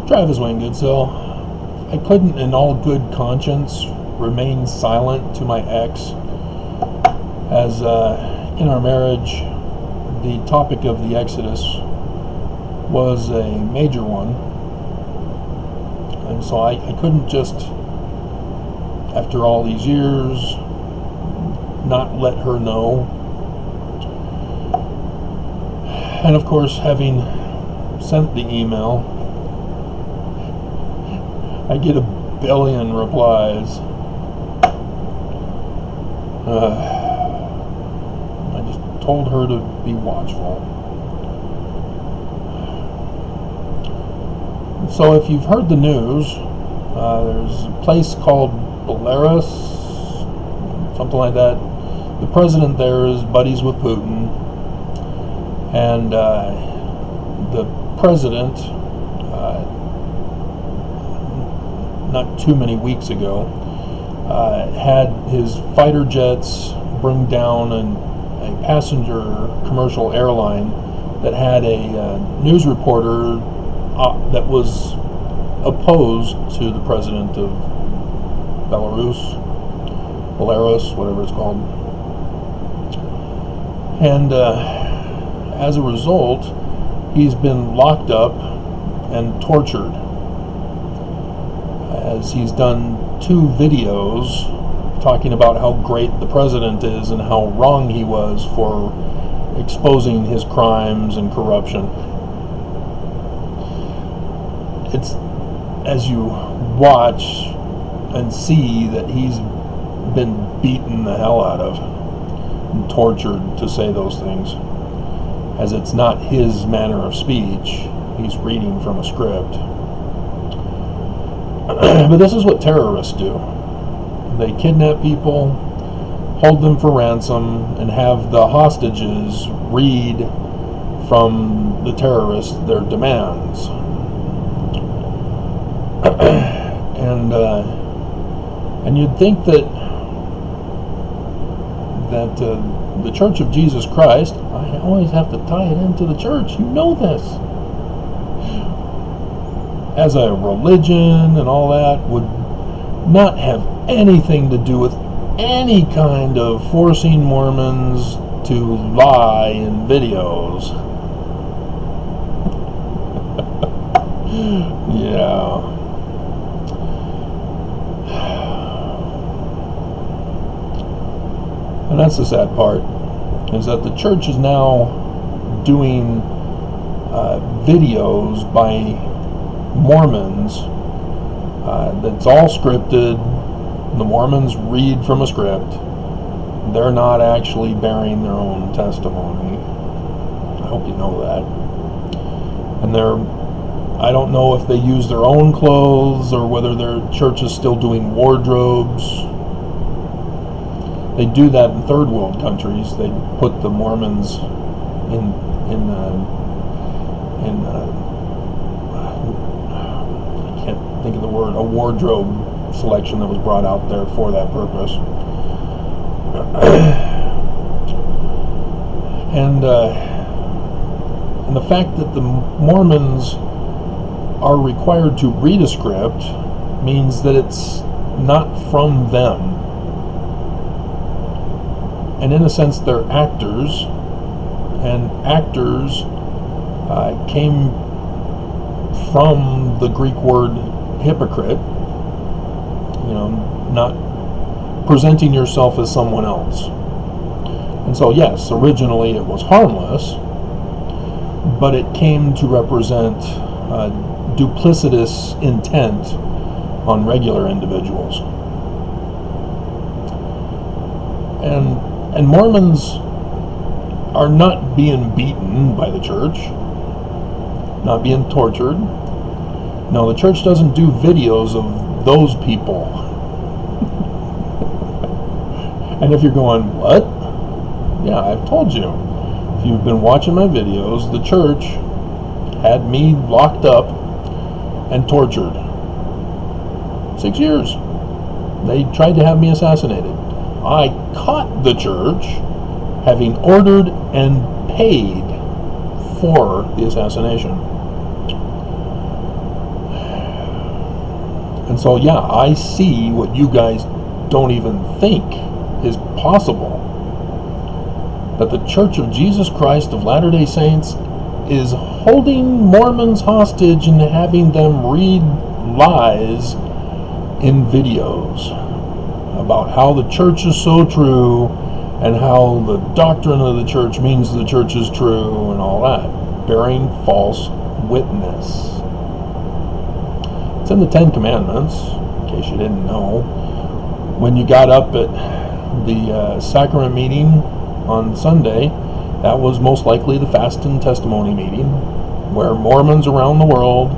Travis Wayne Goodsill. I couldn't in all good conscience remain silent to my ex, as in our marriage the topic of the Exodus was a major one, and so I couldn't just, after all these years, not let her know. And of course, having sent the email, I get a billion replies. I just told her to be watchful. So if you've heard the news, there's a place called Belarus, something like that. The president there is buddies with Putin, and the president, not too many weeks ago, had his fighter jets bring down a passenger commercial airline that had a news reporter that was opposed to the president of Belarus, whatever it's called. And as a result, he's been locked up and tortured, as he's done 2 videos talking about how great the president is and how wrong he was for exposing his crimes and corruption. It's as you watch and see that he's been beaten the hell out of and tortured to say those things, as it's not his manner of speech. He's reading from a script. But this is what terrorists do. They kidnap people, hold them for ransom, and have the hostages read from the terrorists their demands. And you'd think that the Church of Jesus Christ, I always have to tie it into the church, you know this, as a religion and all that, would not have anything to do with any kind of forcing Mormons to lie in videos. Yeah. And that's the sad part, is that the church is now doing videos by Mormons that's all scripted. The Mormons read from a script. They're not actually bearing their own testimony. I hope you know that. And I don't know if they use their own clothes or whether their church is still doing wardrobes. They do that in third world countries. They put the Mormons in I can't think of the word, a wardrobe selection that was brought out there for that purpose. And the fact that the Mormons are required to read a script means that it's not from them. And in a sense, they're actors, and actors came from the Greek word hypocrite, not presenting yourself as someone else. And so yes, originally it was harmless, but it came to represent duplicitous intent on regular individuals. And Mormons are not being beaten by the church, not being tortured. No, the church doesn't do videos of those people. And if you're going, what? Yeah, I've told you. If you've been watching my videos, the church had me locked up and tortured. 6 years. They tried to have me assassinated. I caught the church having ordered and paid for the assassination. And so, yeah, I see what you guys don't even think is possible. That the Church of Jesus Christ of Latter-day Saints is holding Mormons hostage and having them read lies in videos about how the church is so true and how the doctrine of the church means the church is true and all that, bearing false witness. It's in the Ten Commandments, in case you didn't know. When you got up at the sacrament meeting on Sunday, that was most likely the fast and testimony meeting, where Mormons around the world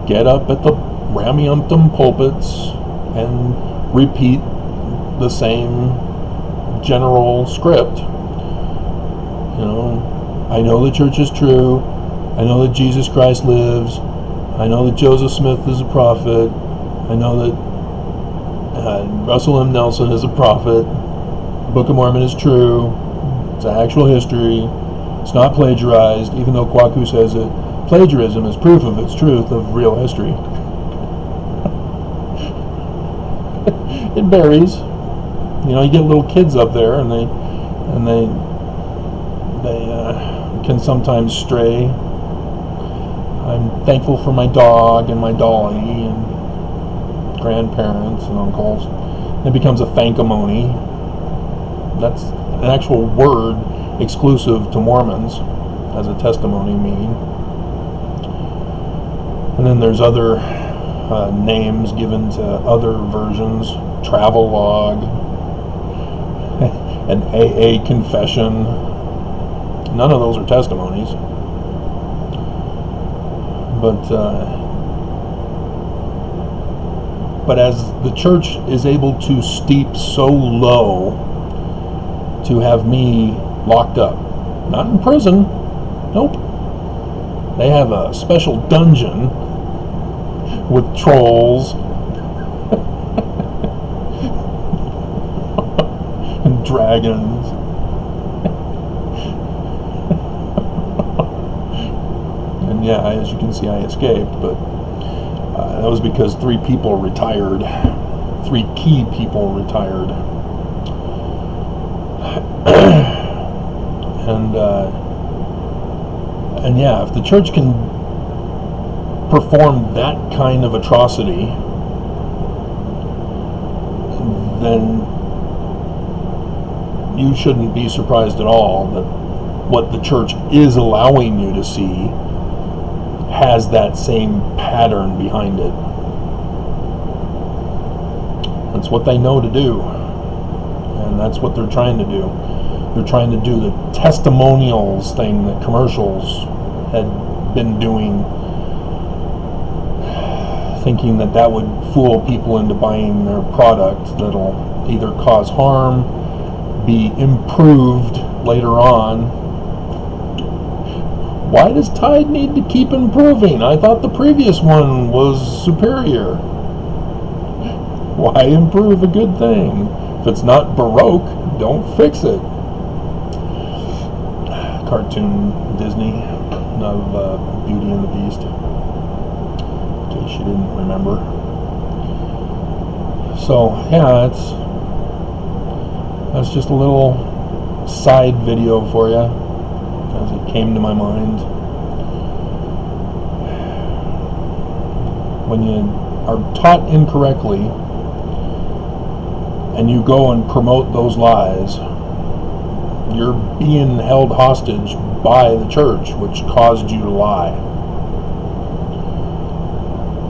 get up at the rammy-umptum pulpits and repeat the same general script. You know, I know the church is true. I know that Jesus Christ lives. I know that Joseph Smith is a prophet. I know that Russell M. Nelson is a prophet. Book of Mormon is true. It's actual history. It's not plagiarized, even though Kwaku says it. Plagiarism is proof of its truth of real history. It varies. You know, you get little kids up there, and they can sometimes stray. I'm thankful for my dog and my dolly and grandparents and uncles. It becomes a thankamony. That's an actual word exclusive to Mormons as a testimony meeting. And then there's other names given to other versions. Travel log, an AA confession. None of those are testimonies. But as the church is able to steep so low to have me locked up, not in prison, nope. They have a special dungeon with trolls and dragons. And yeah, as you can see, I escaped, but that was because 3 people retired. 3 key people retired. And yeah, if the church can perform that kind of atrocity, then you shouldn't be surprised at all that what the church is allowing you to see has that same pattern behind it. That's what they know to do, and that's what they're trying to do. They're trying to do the testimonials thing that commercials had been doing, thinking that that would fool people into buying their product that'll either cause harm, be improved later on. Why does Tide need to keep improving? I thought the previous one was superior. Why improve a good thing? If it's not Baroque, don't fix it. Cartoon Disney of Beauty and the Beast, in case you didn't remember. So yeah, that's just a little side video for you as it came to my mind. When you are taught incorrectly and you go and promote those lies, you're being held hostage by the church, which caused you to lie.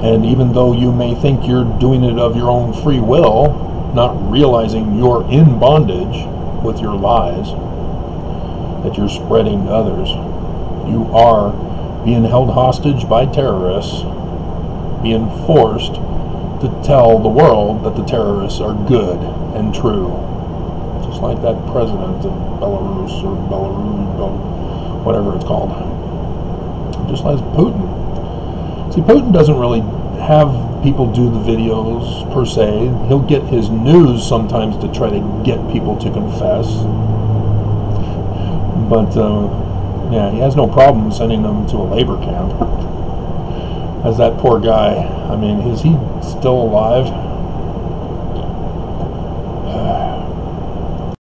And even though you may think you're doing it of your own free will, not realizing you're in bondage with your lies that you're spreading to others, you are being held hostage by terrorists, being forced to tell the world that the terrorists are good and true. Just like that president of Belarus, or whatever it's called. Just like Putin. See, Putin doesn't really have people do the videos per se. He'll get his news sometimes to try to get people to confess. But yeah, he has no problem sending them to a labor camp. as that poor guy. I mean, is he still alive?